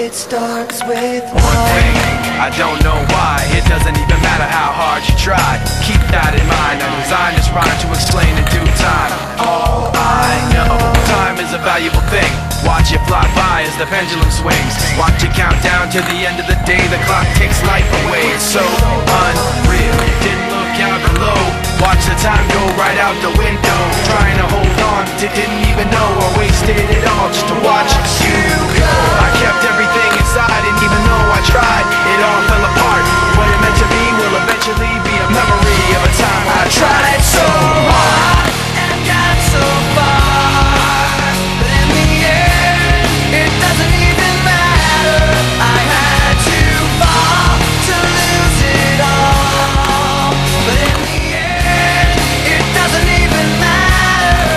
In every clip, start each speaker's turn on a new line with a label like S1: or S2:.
S1: It starts with
S2: one thing, I don't know why. It doesn't even matter how hard you try. Keep that in mind, I designed this rhyme to explain in due time. All I know, time is a valuable thing. Watch it fly by as the pendulum swings. Watch it count down to the end of the day. The clock takes life away, it's so unreal. Didn't look out below, watch the time go right out the window. Trying to hold on to didn't even know I wasted it all just to watch you go. I kept everything inside, and even though I tried, it all fell apart. What it meant to me will eventually be a memory of a time I tried so hard and got so far, but in the end, it doesn't even matter. I had to fall to lose it all, but in the end, it doesn't even matter.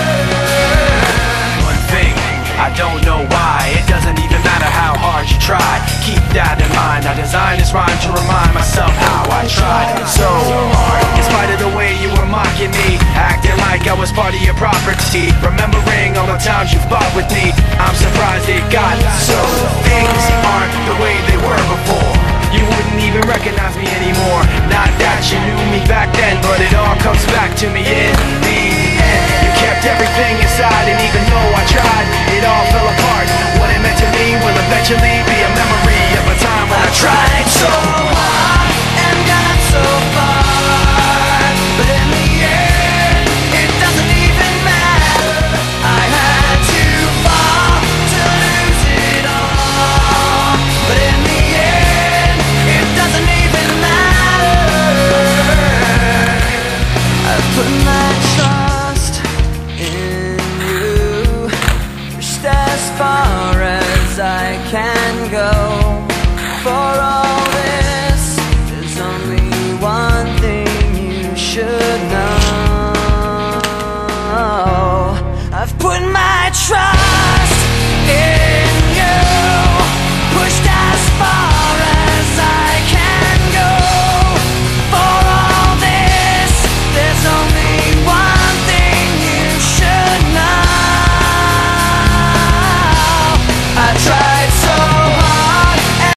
S2: One thing, I don't know why. It doesn't even matter how hard you try. Keep that in mind. I designed this rhyme to remind myself how I tried so hard. In spite of the way you were mocking me, acting like I was part of your property, remembering all the times you fought with me, I'm surprised it got so. Things aren't the way they were before. You wouldn't even recognize me anymore. Not that you knew me back then, but it all comes back to me in the end. You kept everything inside, and even though I tried, it all fell apart. What it meant to me will eventually be a memory of a time when I tried so hard and got so far, but in the end, it doesn't even matter. I had to fall to lose it all, but in the end, it doesn't even matter. I put my trust in you, just as far as I can go. For all this, there's only one thing you should